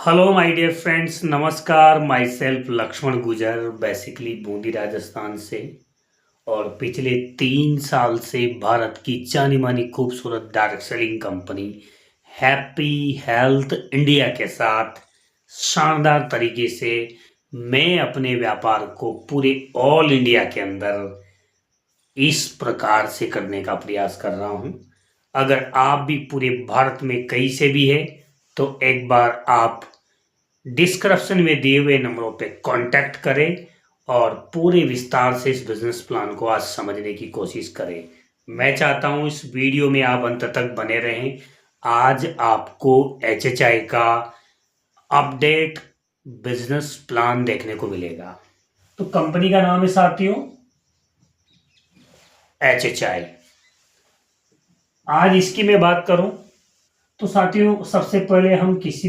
Hello my dear friends, नमस्कार। My self Lakshman गुजर, basically Bundi Rajasthan से। और पिछले 3 साल से भारत की जानी मानी खूबसूरत direct selling company happy health India के साथ शानदार तरीके से मैं अपने व्यापार को पूरे ऑल इंडिया के अंदर इस प्रकार से करने का प्रयास कर रहा हूं। अगर आप भी पूरे भारत में कहीं से भी है तो एक बार आप डिस्क्रिप्शन में दिए हुए नंबरों पे कांटेक्ट करें और पूरे विस्तार से इस बिजनेस प्लान को आज समझने की कोशिश करें। मैं चाहता हूं इस वीडियो में आप अंत तक बने रहें। आज आपको एचएचआई का अपडेट बिजनेस प्लान देखने को मिलेगा। तो कंपनी का नाम है साथियों एचएचआई। आज इसकी मैं बात करूं तो साथियों सबसे पहले हम किसी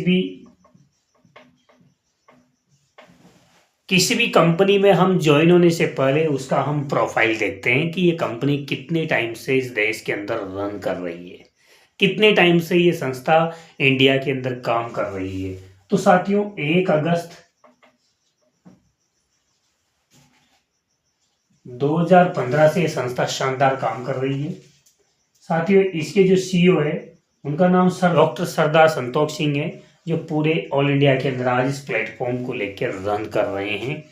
भी कंपनी में हम ज्वाइन होने से पहले उसका हम प्रोफाइल देखते हैं कि ये कंपनी कितने टाइम से इस देश के अंदर रन कर रही है, कितने टाइम से ये संस्था इंडिया के अंदर काम कर रही है। तो साथियों 1 अगस्त 2015 से ये संस्था शानदार काम कर रही है। साथियों इसके जो सीईओ है उनका नाम डॉक्टर सरदार संतोष सिंह है, जो पूरे ऑल इंडिया के अंदर आज इस प्लेटफॉर्म को लेकर रन कर रहे हैं।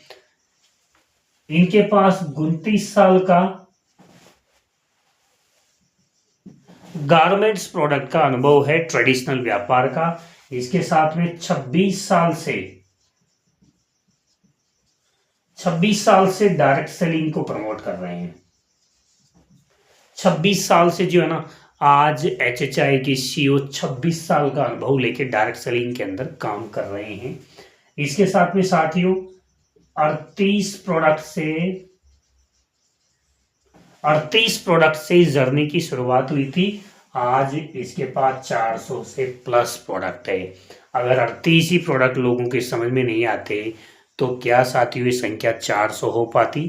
इनके पास 29 साल का गारमेंट्स प्रोडक्ट का अनुभव है, ट्रेडिशनल व्यापार का। इसके साथ में 26 साल से डायरेक्ट सेलिंग को प्रमोट कर रहे हैं। 26 साल से जो है ना, आज एचएचआई के सीईओ 26 साल का अनुभव लेके डायरेक्ट सेलिंग के अंदर काम कर रहे हैं। इसके साथ में साथियों 38 प्रोडक्ट से जर्नी की शुरुआत हुई थी। आज इसके पास 400 से प्लस प्रोडक्ट है। अगर 38 ही प्रोडक्ट लोगों के समझ में नहीं आते तो क्या साथियों ये संख्या 400 हो पाती?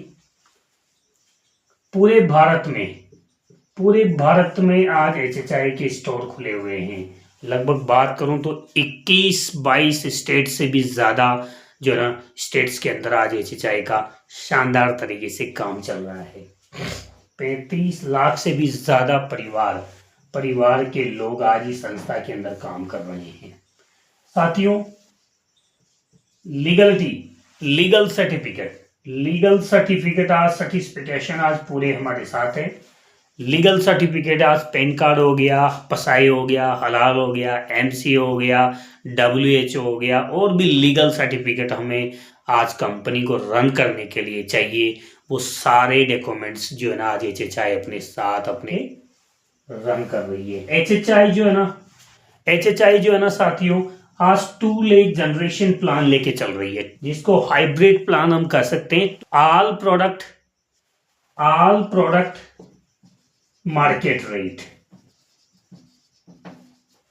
पूरे भारत में आज एचएचआई के स्टोर खुले हुए हैं। लगभग बात करूं तो 21-22 स्टेट से भी ज्यादा जो ना स्टेट्स के अंदर आज एचएचआई का शानदार तरीके से काम चल रहा है। 35 लाख से भी ज्यादा परिवार के लोग आज इस संस्था के अंदर काम कर रहे हैं। साथियों लीगल सर्टिफिकेट आज सर्टिफिकेशन आज पूरे हमारे साथ है। लीगल सर्टिफिकेट आज पैन कार्ड हो गया, पसाई हो गया, हलाल हो गया, एमसी हो गया, डब्ल्यूएचओ हो गया, और भी लीगल सर्टिफिकेट हमें आज कंपनी को रन करने के लिए चाहिए। वो सारे डॉक्यूमेंट्स जो है ना आज एचएचआई अपने साथ अपने रन कर रही है। एचएचआई जो है ना साथियों आज 2 लेग जनरेशन प्लान लेके चल रही है, जिसको हाइब्रिड प्लान हम कह सकते हैं। All product market rate,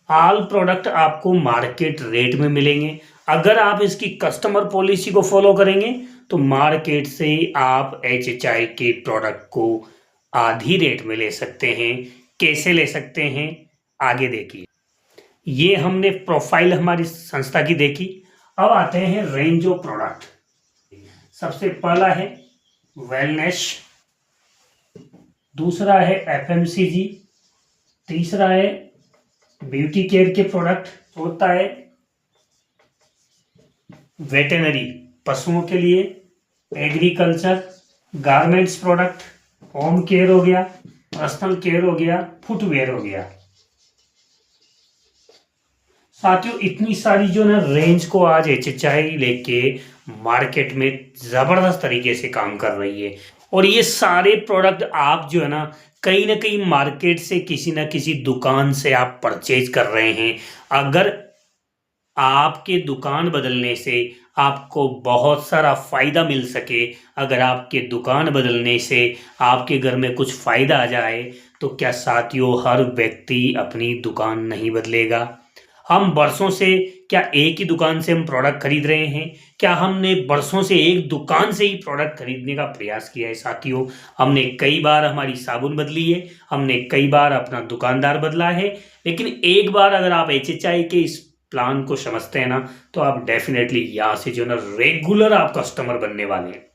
all product आपको मार्केट रेट में मिलेंगे। अगर आप इसकी कस्टमर पॉलिसी को फॉलो करेंगे तो मार्केट से आप एचएचआई के प्रोडक्ट को आधी रेट में ले सकते हैं। कैसे ले सकते हैं आगे देखिए। ये हमने प्रोफाइल हमारी संस्था की देखी। अब आते हैं रेंज ऑफ प्रोडक्ट। सबसे पहला है वेलनेस, दूसरा है एफएमसीजी, तीसरा है ब्यूटी केयर के प्रोडक्ट, चौथा है वेटेनरी पशुओं के लिए, agriculture, garments product, home care हो गया, पर्सनल केयर हो गया, फुटवेयर हो गया। साथियों इतनी सारी जो ना रेंज को आज एचएचआई लेके मार्केट में जबरदस्त तरीके से काम कर रही है। और ये सारे प्रोडक्ट आप जो है ना कहीं मार्केट से किसी ना किसी दुकान से आप परचेज कर रहे हैं। अगर आपके दुकान बदलने से आपको बहुत सारा फायदा मिल सके, अगर आपके दुकान बदलने से आपके घर में कुछ फायदा आ जाए, तो क्या साथियों हर व्यक्ति अपनी दुकान नहीं बदलेगा? हम बरसों से क्या एक ही दुकान से हम प्रोडक्ट खरीद रहे हैं? क्या हमने बरसों से एक दुकान से ही प्रोडक्ट खरीदने का प्रयास किया है? साथियों हमने कई बार हमारी साबुन बदली है, हमने कई बार अपना दुकानदार बदला है, लेकिन एक बार अगर आप एचएचआई के इस प्लान को समझते हैं ना, तो आप डेफिनेटली यहां से जो है ना रेगुलर आप कस्टमर बनने वाले हैं।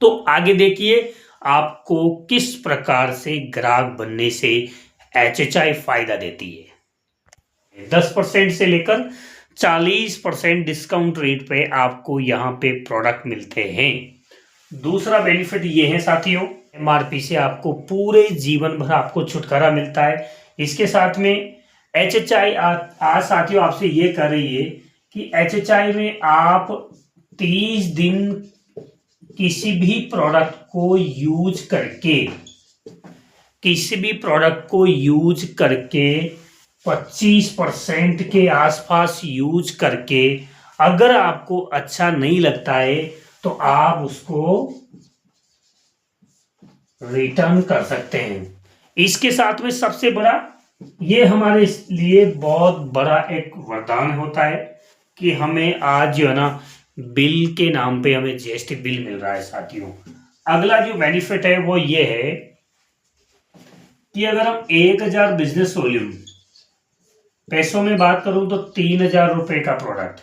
तो आगे देखिए आपको किस प्रकार से ग्राहक बनने से HHI फायदा देती है। 10% से लेकर 40% डिस्काउंट रेट पे आपको यहाँ पे प्रोडक्ट मिलते हैं। दूसरा बेनिफिट ये है साथियों, MRP से आपको पूरे जीवन भर आपको छुटकारा मिलता है। इसके साथ में HHI आज साथियों आपसे ये कर रही है कि HHI में आप 30 दिन किसी भी प्रोडक्ट को यूज करके 25% के आसपास यूज करके अगर आपको अच्छा नहीं लगता है तो आप उसको रिटर्न कर सकते हैं। इसके साथ में सबसे बड़ा ये हमारे लिए बहुत बड़ा एक वरदान होता है कि हमें आज जो है ना बिल के नाम पे हमें GST बिल मिल रहा है साथियों। अगला जो बेनिफिट है वो ये है कि अगर हम 1000 बिजनेस वॉल्यूम पैसों में बात करूं तो 3000 रुपए का प्रोडक्ट,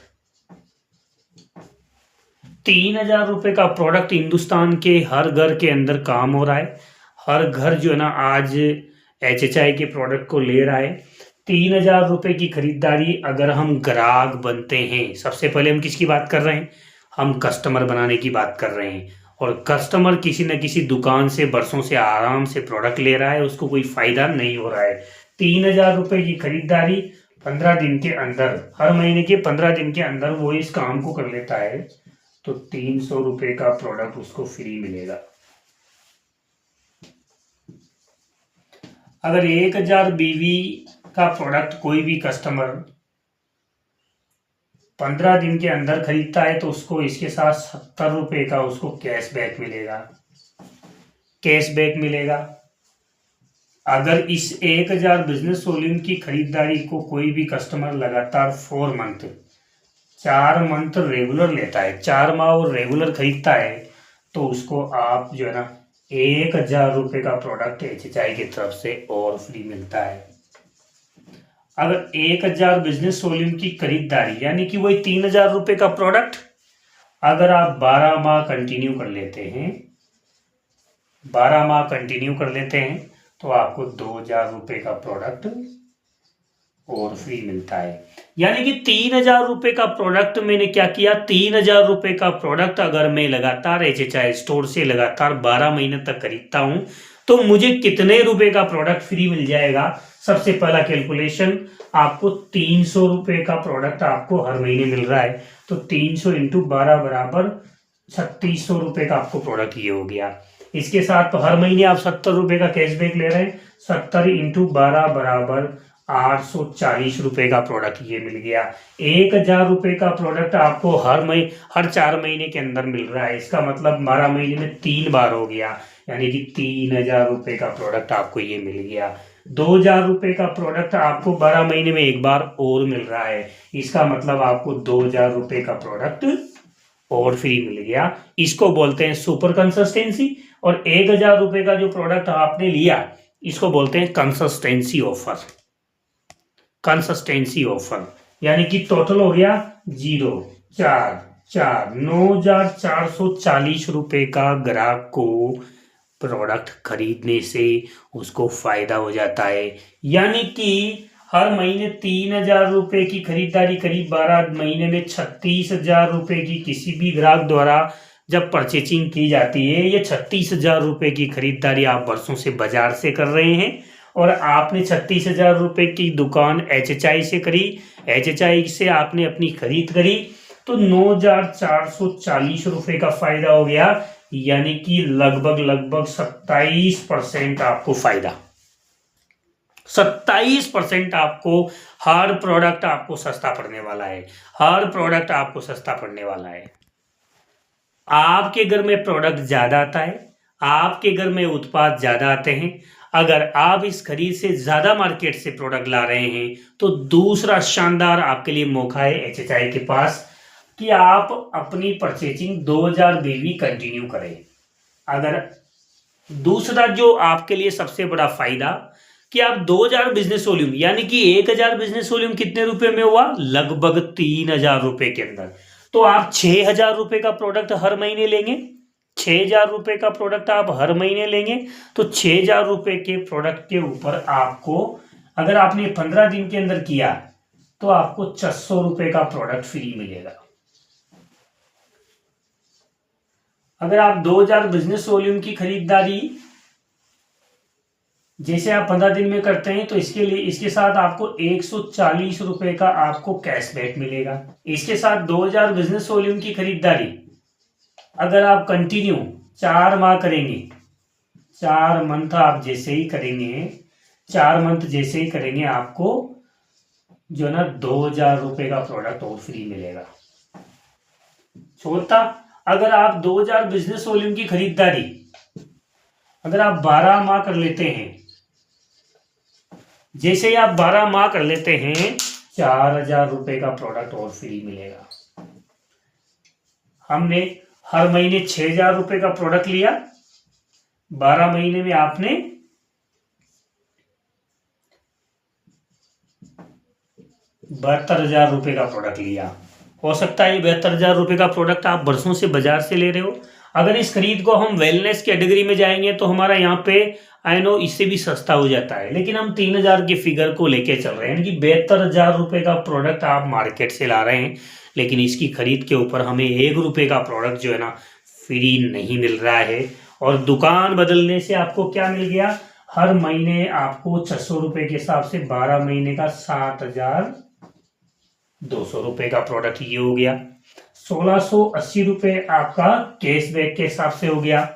3000 रुपए का प्रोडक्ट हिंदुस्तान के हर घर के अंदर काम हो रहा है। हर घर जो है ना आज HHI के प्रोडक्ट को ले रहा है। 3000 रुपए की खरीदारी अगर हम ग्राहक बनते हैं, सबसे पहले हम किसकी बात कर रहे हैं, हम कस्टमर बनाने की बात कर रहे हैं। और कस्टमर किसी न किसी दुकान से बरसों से आराम से प्रोडक्ट ले रहा है, उसको कोई फायदा नहीं हो रहा है। 3000 रुपए की खरीदारी 15 दिन के अंदर, हर महीने के 15 दिन के अंदर वो इस काम को कर लेता है तो 300 रुपए का प्रोडक्ट उसको फ्री मिलेगा। अगर 1000 BV का प्रोडक्ट कोई भी कस्टमर 15 दिन के अंदर खरीदता है तो उसको इसके साथ 70 रुपए का उसको कैशबैक मिलेगा। अगर इस 1000 बिजनेस वॉल्यूम की खरीदारी को कोई भी कस्टमर लगातार 4 मंथ रेगुलर लेता है, 4 माह और रेगुलर खरीदता है तो उसको आप जो है ना 1000 रुपए का प्रोडक्ट HHI की तरफ से और फ्री मिलता है। अगर 1000 बिजनेस वॉल्यूम की खरीदारी यानी कि वही 3000 रुपए का प्रोडक्ट अगर आप 12 माह कंटिन्यू कर लेते हैं तो आपको 2000 रुपए का प्रोडक्ट और फ्री मिलता है। यानी कि 3000 रुपए का प्रोडक्ट मैंने क्या किया, 3000 रुपए का प्रोडक्ट अगर मैं लगातार HHI स्टोर से लगातार 12 महीने तक खरीदता हूं तो मुझे कितने रुपए का प्रोडक्ट फ्री मिल जाएगा। सबसे पहला कैलकुलेशन, आपको 300 रुपए का प्रोडक्ट आपको हर महीने मिल रहा है तो 300 इंटू 12 बराबर 3600 रुपए का आपको प्रोडक्ट ये हो गया। इसके साथ हर महीने आप 70 रुपए का कैशबैक ले रहे हैं, 70 इंटू 12 बराबर 840 रुपए का प्रोडक्ट ये मिल गया। 1000 रुपए का प्रोडक्ट आपको हर 4 महीने के अंदर मिल रहा है, इसका मतलब 12 महीने में 3 बार हो गया, यानी कि 3000 रुपए का प्रोडक्ट आपको ये मिल गया। 2000 रुपए का प्रोडक्ट आपको 12 महीने में एक बार और मिल रहा है, इसका मतलब आपको 2000 रुपए का प्रोडक्ट और फ्री मिल गया। इसको बोलते हैं सुपर कंसिस्टेंसी। और 1000 रुपए का जो प्रोडक्ट आपने लिया इसको बोलते हैं कंसिस्टेंसी ऑफर। यानी कि टोटल हो गया 9440 रुपए का ग्राहक को प्रोडक्ट खरीदने से उसको फायदा हो जाता है। यानी कि हर महीने 3000 रुपए की खरीदारी करीब 12 महीने में 36,000 रुपए की किसी भी ग्राहक द्वारा जब परचेजिंग की जाती है, ये 36,000 रुपए की खरीदारी आप वर्षों से बाजार से कर रहे हैं और आपने 36,000 रुपए की दुकान HHI से करी, HHI से आपने अपनी खरीद करी तो 9440 रुपए का फायदा हो गया। यानी कि लगभग 27% आपको फायदा, 27% आपको हर प्रोडक्ट आपको सस्ता पड़ने वाला है। आपके घर में प्रोडक्ट ज्यादा आता है, आपके घर में उत्पाद ज्यादा आते हैं। अगर आप इस खरीद से ज्यादा मार्केट से प्रोडक्ट ला रहे हैं तो दूसरा शानदार आपके लिए मौका है HHI के पास कि आप अपनी परचेजिंग 2000 BV कंटिन्यू करें। अगर दूसरा जो आपके लिए सबसे बड़ा फायदा कि आप 2000 बिजनेस वॉल्यूम यानी कि 1000 बिजनेस वॉल्यूम कितने रुपए में हुआ, लगभग 3000 रुपए के अंदर। तो आप 6000 रुपए का प्रोडक्ट हर महीने लेंगे, 6000 रुपए का प्रोडक्ट आप हर महीने लेंगे, तो 6000 रुपए के प्रोडक्ट के ऊपर आपको, अगर आपने 15 दिन के अंदर किया तो आपको 600 रुपए का प्रोडक्ट फ्री मिलेगा। अगर आप 2000 बिजनेस वॉल्यूम की खरीदारी जैसे आप 15 दिन में करते हैं तो इसके लिए, इसके साथ आपको 140 रुपए का आपको कैशबैक मिलेगा। इसके साथ 2000 बिजनेस वॉल्यूम की खरीदारी अगर आप कंटिन्यू 4 माह करेंगे, 4 मंथ आप जैसे ही करेंगे, 4 मंथ जैसे ही करेंगे, आपको जो है ना 2000 रुपए का प्रोडक्ट और फ्री मिलेगा। चौथा, अगर आप 2000 बिजनेस वॉल्यूम की खरीदारी अगर आप 12 माह कर लेते हैं, जैसे ही आप 12 माह कर लेते हैं, 4000 रुपए का प्रोडक्ट और फ्री मिलेगा। हमने हर महीने 6000 रुपए का प्रोडक्ट लिया, 12 महीने में आपने 72,000 रुपए का प्रोडक्ट लिया। हो सकता है 72,000 रुपए का प्रोडक्ट आप बरसों से बाजार से ले रहे हो। अगर इस खरीद को हम वेलनेस कैटेगरी में जाएंगे तो हमारा यहाँ पे आई नो इससे भी सस्ता हो जाता है, लेकिन हम 3000 के फिगर को लेके चल रहे हैं, यानी कि 72,000 रुपए का प्रोडक्ट आप मार्केट से ला रहे हैं, लेकिन इसकी खरीद के ऊपर हमें 1 रुपए का प्रोडक्ट जो है ना फ्री नहीं मिल रहा है। और दुकान बदलने से आपको क्या मिल गया, हर महीने आपको 600 रुपए के हिसाब से 12 महीने का 7200 रुपए का प्रोडक्ट ये हो गया। 1680 रुपए आपका कैशबैक के हिसाब से हो गया।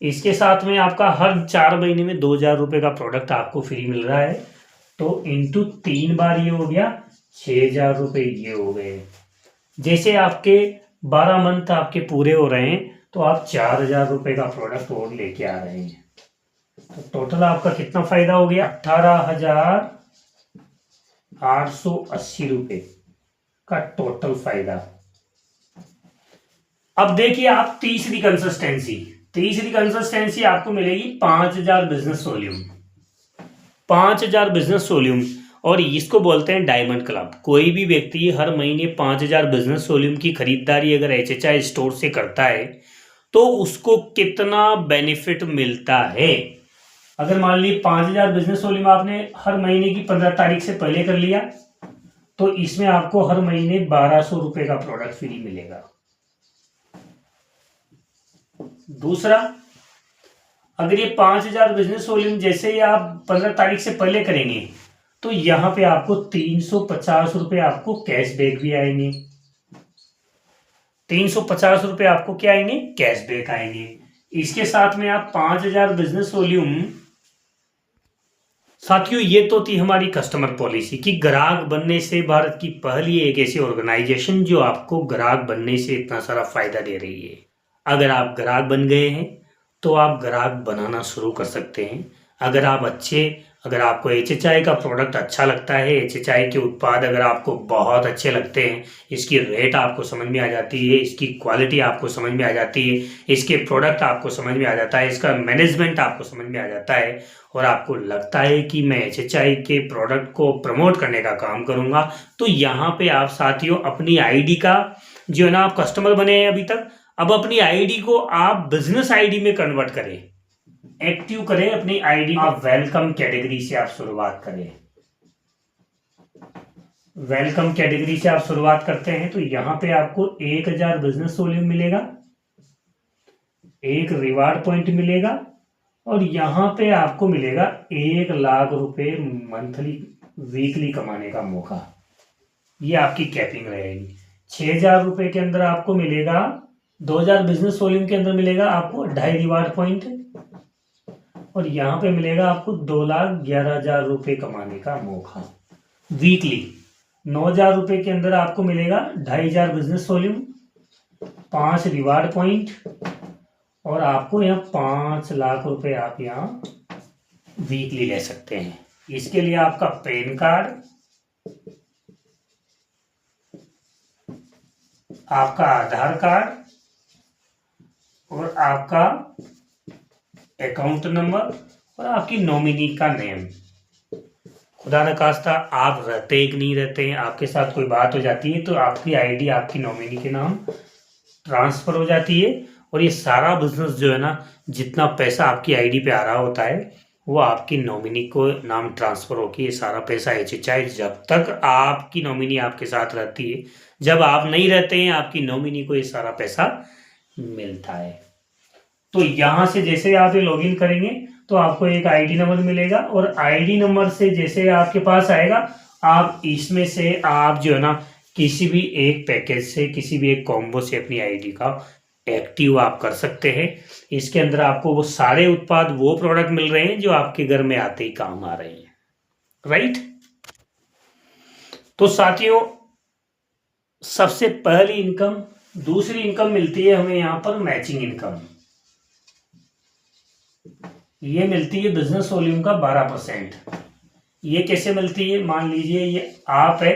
इसके साथ में आपका हर 4 महीने में 2000 रुपए का प्रोडक्ट आपको फ्री मिल रहा है, तो इंटू 3 बार ये हो गया 6000 रुपए ये हो गए। जैसे आपके 12 मंथ आपके पूरे हो रहे हैं तो आप 4000 रुपए का प्रोडक्ट और लेके आ रहे हैं, तो टोटल आपका कितना फायदा हो गया, 18,880 रुपए का टोटल फायदा। अब देखिए आप तीसरी कंसिस्टेंसी आपको मिलेगी 5000 बिजनेस वॉल्यूम, 5000 बिजनेस वॉल्यूम, और इसको बोलते हैं डायमंड क्लब। कोई भी व्यक्ति हर महीने 5000 बिजनेस वॉल्यूम की खरीदारी अगर HHI स्टोर से करता है तो उसको कितना बेनिफिट मिलता है। अगर मान लीजिए 5000 बिजनेस वॉल्यूम आपने हर महीने की 15 तारीख से पहले कर लिया तो इसमें आपको हर महीने 1200 रुपए का प्रोडक्ट फ्री मिलेगा। दूसरा, अगर ये 5000 बिजनेस वॉल्यूम जैसे ही आप 15 तारीख से पहले करेंगे तो यहां पे आपको 350 रुपए आपको कैशबैक भी आएंगे, 350 रुपए आपको क्या आएंगे, कैशबैक आएंगे। इसके साथ में आप 5000 बिजनेस वॉल्यूम, साथियों ये तो थी हमारी कस्टमर पॉलिसी कि ग्राहक बनने से भारत की पहली एक ऐसी ऑर्गेनाइजेशन जो आपको ग्राहक बनने से इतना सारा फायदा दे रही है। अगर आप ग्राहक बन गए हैं तो आप ग्राहक बनाना शुरू कर सकते हैं। अगर आपको HHI का प्रोडक्ट अच्छा लगता है, HHI के उत्पाद अगर आपको बहुत अच्छे लगते हैं, इसकी रेट आपको समझ में आ जाती है, इसकी क्वालिटी आपको समझ में आ जाती है, इसके प्रोडक्ट आपको समझ में आ जाता है, इसका मैनेजमेंट आपको समझ में आ जाता है, और आपको लगता है कि मैं HHI के प्रोडक्ट को प्रमोट करने का काम करूंगा, तो यहाँ पे आप साथियों अपनी ID का जो है ना, आप कस्टमर बने हैं अभी तक, अब अपनी ID को आप बिजनेस ID में कन्वर्ट करें, एक्टिव करें अपनी ID। आप वेलकम कैटेगरी से आप शुरुआत करें। वेलकम कैटेगरी से आप शुरुआत करते हैं तो यहां पे आपको 1000 बिजनेस वॉल्यूम मिलेगा, 1 रिवार्ड पॉइंट मिलेगा, और यहां पे आपको मिलेगा 1 लाख रुपए मंथली वीकली कमाने का मौका। ये आपकी कैपिंग रहेगी। 6000 रुपए के अंदर आपको मिलेगा, 2000 बिजनेस वॉल्यूम के अंदर मिलेगा आपको 2.5 रिवार्ड पॉइंट, और यहां पे मिलेगा आपको 2,11,000 रुपए कमाने का मौका वीकली। 9,000 रुपए के अंदर आपको मिलेगा 2,500 बिजनेस वॉल्यूम, 5 रिवार्ड पॉइंट, और आपको यहाँ 5 लाख रुपए आप यहाँ वीकली ले सकते हैं। इसके लिए आपका पैन कार्ड, आपका आधार कार्ड और आपका अकाउंट नंबर और आपकी नॉमिनी का नेम, खुदा न खास्ता आप रहते कि नहीं रहते हैं, आपके साथ कोई बात हो जाती है तो आपकी आईडी आपकी नॉमिनी के नाम ट्रांसफर हो जाती है और ये सारा बिजनेस जो है ना, जितना पैसा आपकी आईडी पे आ रहा होता है वो आपकी नॉमिनी को नाम ट्रांसफर होकर ये सारा पैसा चाहे जब तक आपकी नॉमिनी आपके साथ रहती है, जब आप नहीं रहते हैं आपकी नॉमिनी को ये सारा पैसा मिलता है। तो यहां से जैसे आप ये लॉगिन करेंगे तो आपको एक आईडी नंबर मिलेगा और आईडी नंबर से जैसे आपके पास आएगा, आप इसमें से आप जो है ना किसी भी एक पैकेज से, किसी भी एक कॉम्बो से अपनी आईडी का एक्टिव आप कर सकते हैं। इसके अंदर आपको वो सारे उत्पाद, वो प्रोडक्ट मिल रहे हैं जो आपके घर में आते ही काम आ रहे हैं, राइट। तो साथियों, सबसे पहली इनकम, दूसरी इनकम मिलती है हमें यहां पर मैचिंग इनकम। ये मिलती है बिजनेस वॉल्यूम का 12%। ये कैसे मिलती है? मान लीजिए ये आप है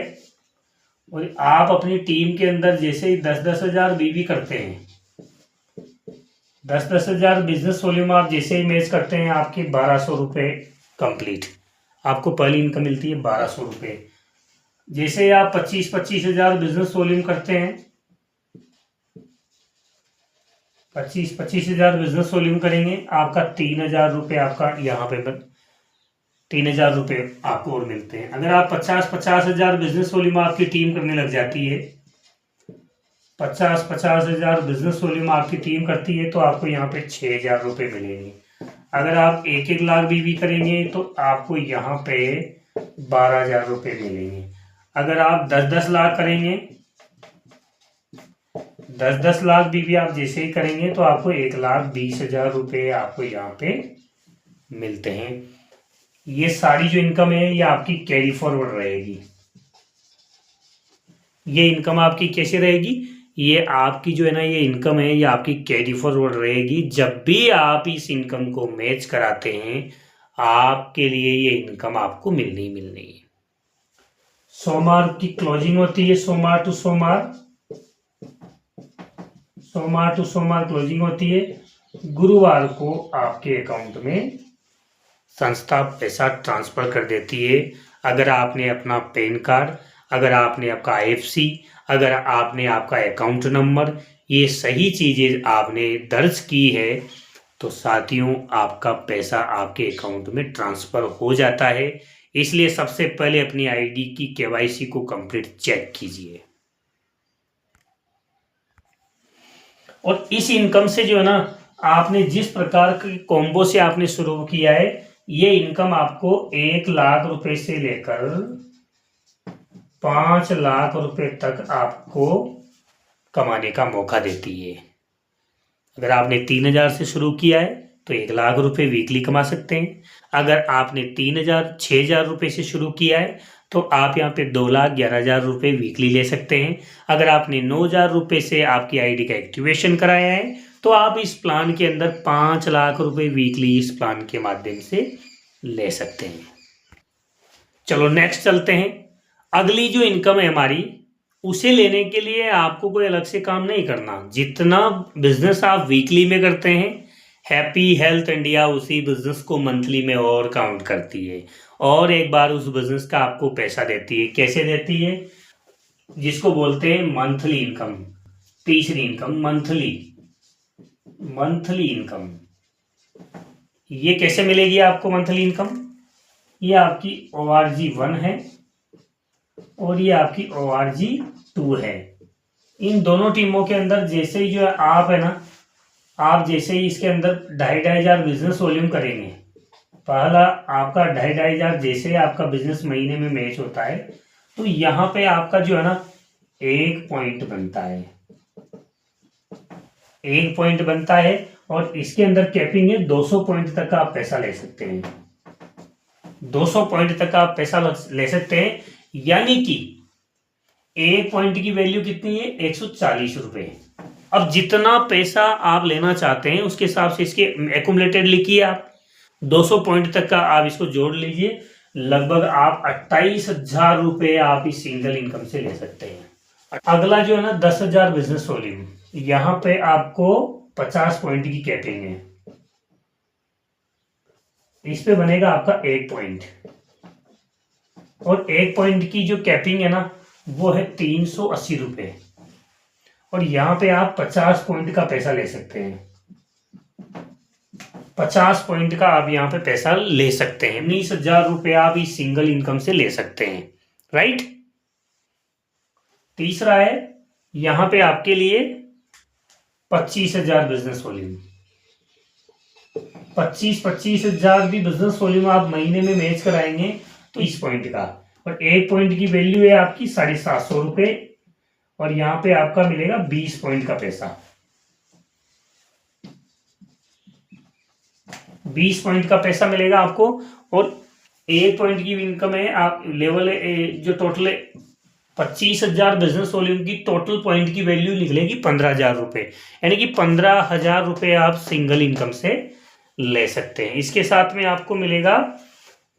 और आप अपनी टीम के अंदर जैसे ही 10-10 हजार बीबी करते हैं, 10-10 हजार बिजनेस वॉल्यूम आप जैसे ही मैच करते हैं, आपके 1200 रुपये कंप्लीट, आपको पहली इनकम मिलती है 1200 रुपये। जैसे ही आप 25-25 हजार बिजनेस वॉल्यूम करते हैं, 25-25 हजार बिजनेस वॉल्यूम करेंगे, आपका 3000 रुपये आपका यहाँ पे 3000 रुपये आपको और मिलते हैं। अगर आप 50-50 हजार बिजनेस वॉल्यूम आपकी टीम करने लग जाती है, 50-50 हजार बिजनेस वॉल्यूम आपकी टीम करती है तो आपको यहाँ पे 6000 रुपये मिलेंगे। अगर आप 1-1 लाख बीबी करेंगे तो आपको यहाँ पे 12,000 रुपये मिलेंगे। अगर आप 10-10 लाख करेंगे, 10-10 लाख बीबी आप जैसे ही करेंगे तो आपको 1,20,000 रुपये आपको यहाँ पे मिलते हैं। ये सारी जो इनकम है ये आपकी कैरी फॉरवर्ड रहेगी। ये इनकम आपकी कैसे रहेगी? ये आपकी जो है ना, ये इनकम है ये आपकी कैरी फॉरवर्ड रहेगी। जब भी आप इस इनकम को मैच कराते हैं, आपके लिए ये इनकम आपको मिलनी ही मिलनी है। सोमवार की क्लोजिंग होती है, सोमवार टू सोमवार, सोमवार टू सोमवार क्लोजिंग होती है। गुरुवार को आपके अकाउंट में संस्था पैसा ट्रांसफर कर देती है। अगर आपने अपना पैन कार्ड, अगर आपने आपका आईएफसी, अगर आपने आपका अकाउंट नंबर, ये सही चीजें आपने दर्ज की है तो साथियों आपका पैसा आपके अकाउंट में ट्रांसफर हो जाता है। इसलिए सबसे पहले अपनी आईडी की केवाईसी को कंप्लीट चेक कीजिए। और इस इनकम से जो है ना, आपने जिस प्रकार के कॉम्बो से आपने शुरू किया है, ये इनकम आपको 1 लाख रुपए से लेकर 5 लाख रुपए तक आपको कमाने का मौका देती है। अगर आपने 3,000 से शुरू किया है तो 1 लाख रुपए वीकली कमा सकते हैं। अगर आपने 6,000 रुपए से शुरू किया है तो आप यहाँ पे 2,11,000 रुपए वीकली ले सकते हैं। अगर आपने 9,000 रुपए से आपकी आईडी का एक्टिवेशन कराया है तो आप इस प्लान के अंदर 5 लाख रुपए वीकली इस प्लान के माध्यम से ले सकते हैं। चलो नेक्स्ट चलते हैं। अगली जो इनकम है हमारी, उसे लेने के लिए आपको कोई अलग से काम नहीं करना। जितना बिजनेस आप वीकली में करते हैं, हैप्पी हेल्थ इंडिया उसी बिजनेस को मंथली में और काउंट करती है और एक बार उस बिजनेस का आपको पैसा देती है। कैसे देती है? जिसको बोलते हैं मंथली इनकम। तीसरी इनकम मंथली इनकम। ये कैसे मिलेगी आपको मंथली इनकम? ये आपकी ORG1 है और ये आपकी ORG2 है। इन दोनों टीमों के अंदर जैसे ही जो है आप है ना, आप जैसे ही इसके अंदर 2,500 बिजनेस वॉल्यूम करेंगे, पहला आपका 2,500 जैसे ही आपका बिजनेस महीने में मैच होता है तो यहाँ पे आपका जो है ना 1 पॉइंट बनता है, 1 पॉइंट बनता है और इसके अंदर कैपिंग है 200 पॉइंट तक आप पैसा ले सकते हैं। 200 पॉइंट तक आप पैसा ले सकते हैं, यानी कि 1 पॉइंट की वैल्यू कितनी है? 140 रुपए। अब जितना पैसा आप लेना चाहते हैं उसके हिसाब से इसके एक्यूमुलेटेड लिखिए आप। 200 पॉइंट तक का आप इसको जोड़ लीजिए, लगभग आप 28,000 रुपए आप इस सिंगल इनकम से ले सकते हैं। अगला जो है ना 10,000 बिजनेस वॉल्यूम, यहाँ पे आपको 50 पॉइंट की कैपिंग है। इस पे बनेगा आपका 1 पॉइंट। और एक पॉइंट की जो कैपिंग है ना वो है 380 रुपये। और यहाँ पे आप 50 पॉइंट का पैसा ले सकते हैं। 50 पॉइंट का आप यहाँ पे पैसा ले सकते हैं। 19,000 रुपये आप इस सिंगल इनकम से ले सकते हैं, राइट। तीसरा है यहाँ पे आपके लिए 25,000 बिजनेस वॉल्यूम। 25,000 भी बिजनेस वॉल्यूम आप महीने में मैच कराएंगे तो इस पॉइंट का, और एक पॉइंट की वैल्यू है आपकी 750 रुपये। और यहाँ पे आपका मिलेगा 20 पॉइंट का पैसा। 20 पॉइंट का पैसा मिलेगा आपको। और एक पॉइंट की इनकम है आप लेवल जो टोटल 25,000 बिजनेस वॉल्यूम की टोटल पॉइंट की वैल्यू निकलेगी 15,000 रुपये। यानी कि 15,000 रुपये आप सिंगल इनकम से ले सकते हैं। इसके साथ में आपको मिलेगा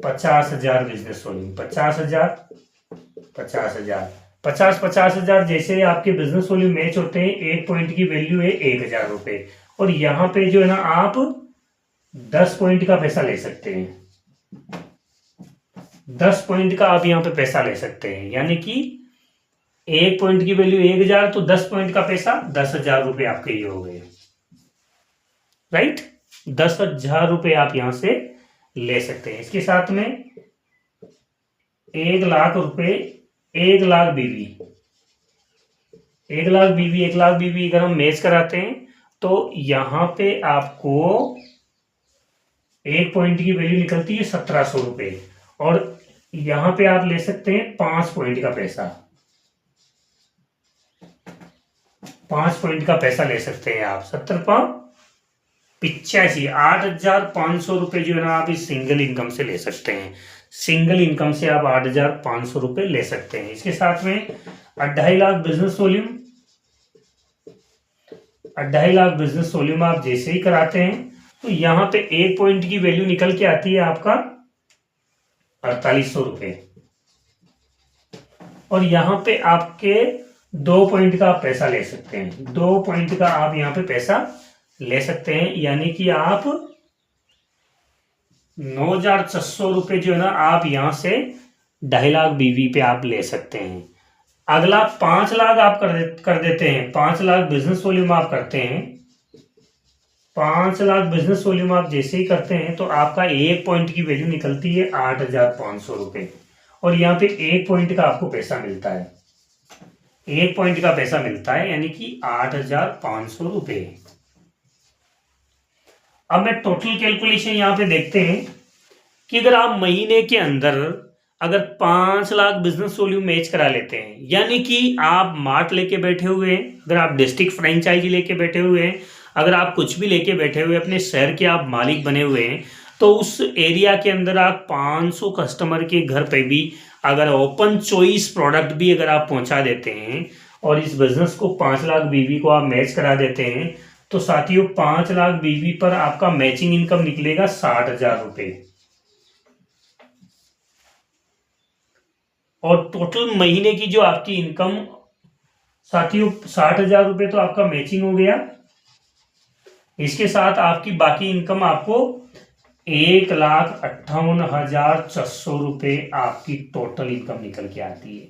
50,000 बिजनेस वॉल्यूम। 50,000 50,000 50,000 जैसे आपके बिजनेस वॉल्यूम मैच होते हैं, एक पॉइंट की वैल्यू है 1,000 रुपये। और यहाँ पे जो है ना आप 10 पॉइंट का पैसा ले सकते हैं। 10 पॉइंट का आप यहाँ पे पैसा ले सकते हैं, यानी कि एक पॉइंट की वैल्यू 1,000 तो 10 पॉइंट का पैसा 10,000 रुपये आपके ये हो गए, राइट। 10,000 रुपये आप यहां से ले सकते हैं। इसके साथ में 1,00,000 रुपये, 1,00,000 बीवी, 1,00,000 बीवी, 1,00,000 बीवी अगर हम मैच कराते हैं तो यहां पे आपको एक पॉइंट की वैल्यू निकलती है 1,700 रुपये। और यहां पे आप ले सकते हैं 5 पॉइंट का पैसा। 5 पॉइंट का पैसा ले सकते हैं आप। 7,585 8,500 रुपये जो है ना आप इस सिंगल इनकम से ले सकते हैं। सिंगल इनकम से आप 8,500 रुपये ले सकते हैं। इसके साथ में 2.5 lakh business volume. 2.5 lakh business volume आप जैसे ही कराते हैं तो यहां पे एक पॉइंट की वैल्यू निकल के आती है आपका 4,800 रुपये। और यहां पे आपके 2 पॉइंट का आप पैसा ले सकते हैं। 2 पॉइंट का आप यहां पे पैसा ले सकते हैं, यानी कि आप 9,600 रुपये जो है ना आप यहां से 2.5 लाख बीवी पे आप ले सकते हैं। अगला 5 लाख आप कर देते हैं। 5 लाख बिजनेस वॉल्यूम आप करते हैं। 5 लाख बिजनेस वॉल्यूम आप जैसे ही करते हैं तो आपका एक पॉइंट की वैल्यू निकलती है 8,500 रुपये। और यहाँ पे एक पॉइंट का आपको पैसा मिलता है। एक पॉइंट का पैसा मिलता है, यानी कि 8,500 रुपये। अब मैं टोटल कैलकुलेशन यहाँ पे देखते हैं कि अगर आप महीने के अंदर अगर 5 लाख बिजनेस वॉल्यूम मैच करा लेते हैं, यानी कि आप मार्ट लेके बैठे हुए हैं, अगर आप डिस्ट्रिक्ट फ्रेंचाइजी लेके बैठे हुए हैं, अगर आप कुछ भी लेके बैठे हुए अपने शहर के आप मालिक बने हुए हैं, तो उस एरिया के अंदर आप 500 कस्टमर के घर पे भी अगर ओपन चॉइस प्रोडक्ट भी अगर आप पहुंचा देते हैं और इस बिजनेस को 5 लाख बीवी को आप मैच करा देते हैं तो साथियों 5 लाख बीवी पर आपका मैचिंग इनकम निकलेगा 60,000 रुपये। और टोटल महीने की जो आपकी इनकम साथियों 60,000 रुपये तो आपका मैचिंग हो गया। इसके साथ आपकी बाकी इनकम आपको 1,58,600 रुपये आपकी टोटल इनकम निकल के आती है।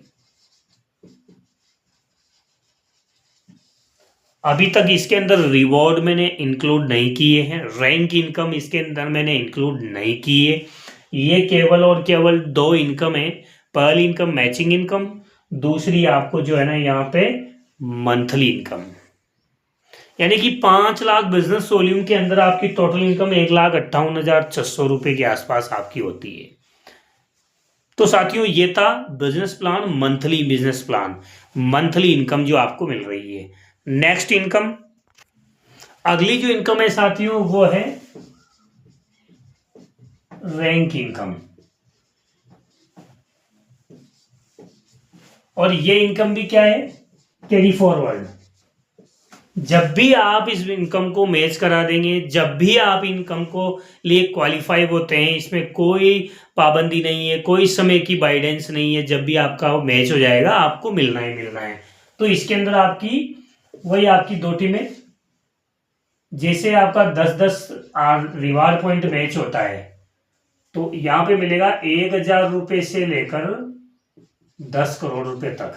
अभी तक इसके अंदर रिवॉर्ड मैंने इंक्लूड नहीं किए हैं, रैंक इनकम इसके अंदर मैंने इंक्लूड नहीं की है। ये केवल और केवल 2 इनकम है। पहली इनकम मैचिंग इनकम, दूसरी आपको जो है ना यहाँ पे मंथली इनकम। यानी कि 5 लाख बिजनेस वॉल्यूम के अंदर आपकी टोटल इनकम 1,58,600 रुपये के आसपास आपकी होती है। तो साथियों ये था business plan, monthly business plan, monthly income जो आपको मिल रही है। नेक्स्ट इनकम, अगली जो इनकम है साथियों वो है रैंक इनकम। और ये इनकम भी क्या है, कैरी फॉरवर्ड। जब भी आप इस इनकम को मैच करा देंगे, जब भी आप इनकम को लिए क्वालिफाई होते हैं, इसमें कोई पाबंदी नहीं है, कोई समय की बाइडेंस नहीं है, जब भी आपका मैच हो जाएगा आपको मिलना ही मिलना है। तो इसके अंदर आपकी वही आपकी 2 टीमें, जैसे आपका 10-10 रिवार्ड पॉइंट मैच होता है तो यहाँ पे मिलेगा 1,000 रुपये से लेकर 10 करोड़ रुपए तक।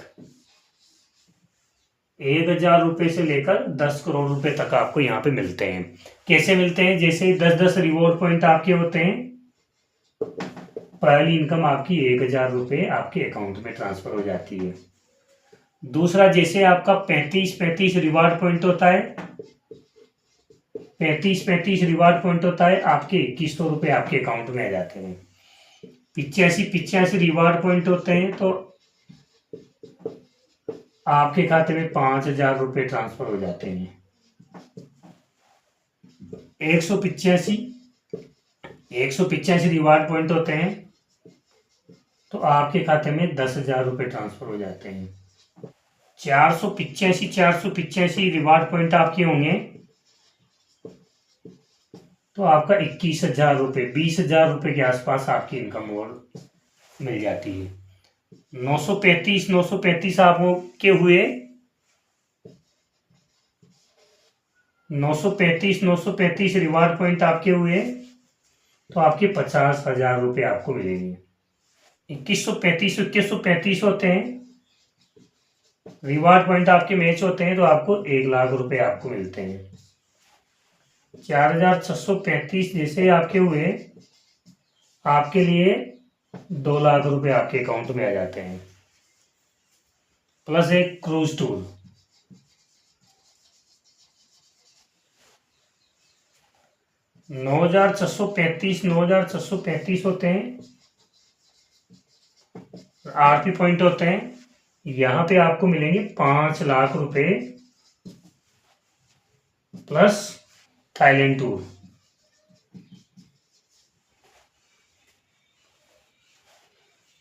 1,000 रुपये से लेकर 10 करोड़ रुपए तक आपको यहाँ पे मिलते हैं। कैसे मिलते हैं? जैसे 10-10 रिवॉर्ड पॉइंट आपके होते हैं, पहली इनकम आपकी 1,000 रुपये आपके अकाउंट में ट्रांसफर हो जाती है। दूसरा, जैसे आपका 35-35 रिवार्ड पॉइंट होता है, 35-35 रिवार्ड पॉइंट होता है, आपके 2,100 रुपये आपके अकाउंट में आ जाते हैं। 85-85 रिवार्ड पॉइंट होते हैं तो आपके खाते में 5,000 रुपये ट्रांसफर हो जाते हैं। 185 रिवार्ड पॉइंट होते हैं तो आपके खाते में 10,000 रुपये ट्रांसफर हो जाते हैं। 485 रिवार्ड पॉइंट आपके होंगे तो आपका 21,000 रुपये, 20,000 रुपये के आसपास आपकी इनकम और मिल जाती है। 935 आपको के हुए, 935 रिवार्ड पॉइंट आपके हुए तो आपके 50,000 रुपये आपको मिलेंगे। 2135 होते हैं रिवार्ड पॉइंट आपके मैच होते हैं तो आपको 1,00,000 रुपये आपको मिलते हैं। 4,635 जैसे आपके हुए, आपके लिए 2,00,000 रुपये आपके अकाउंट में आ जाते हैं, प्लस एक क्रूज टूर। 9,635 होते हैं, आरपी पॉइंट होते हैं। यहां पे आपको मिलेंगे 5,00,000 रुपये प्लस थाईलैंड टूर।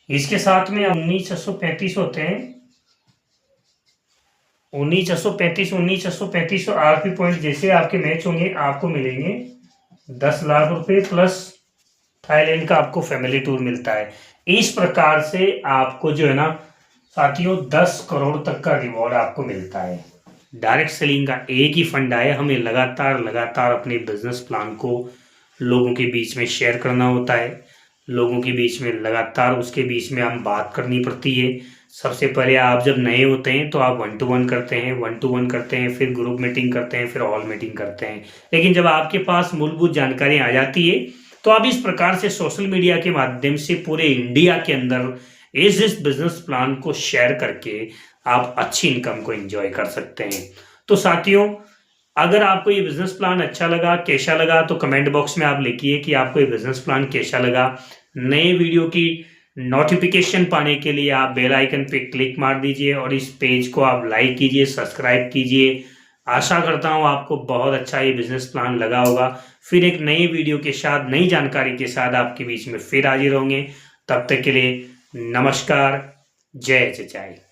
इसके साथ में 19,635 होते हैं, 19,635 आरपी पॉइंट जैसे आपके मैच होंगे आपको मिलेंगे 10,00,000 रुपये प्लस थाईलैंड का आपको फैमिली टूर मिलता है। इस प्रकार से आपको जो है ना साथियों 10 करोड़ तक का रिवॉर्ड आपको मिलता है। डायरेक्ट सेलिंग का एक ही फंडा है, हमें लगातार अपने बिजनेस प्लान को लोगों के बीच में शेयर करना होता है। लोगों के बीच में लगातार उसके बीच में हम बात करनी पड़ती है। सबसे पहले आप जब नए होते हैं तो आप 1-to-1 करते हैं, फिर ग्रुप मीटिंग करते हैं, फिर ऑल मीटिंग करते हैं। लेकिन जब आपके पास मूलभूत जानकारी आ जाती है तो आप इस प्रकार से सोशल मीडिया के माध्यम से पूरे इंडिया के अंदर इस बिजनेस प्लान को शेयर करके आप अच्छी इनकम को एंजॉय कर सकते हैं। तो साथियों, अगर आपको ये बिजनेस प्लान अच्छा लगा, कैसा लगा, तो कमेंट बॉक्स में आप लिखिए कि आपको ये बिजनेस प्लान कैसा लगा। नए वीडियो की नोटिफिकेशन पाने के लिए आप बेल आइकन पे क्लिक मार दीजिए और इस पेज को आप लाइक कीजिए, सब्सक्राइब कीजिए। आशा करता हूँ आपको बहुत अच्छा ये बिजनेस प्लान लगा होगा। फिर एक नई वीडियो के साथ, नई जानकारी के साथ आपके बीच में फिर हाजिर होंगे। तब तक के लिए नमस्कार, जय चचाई।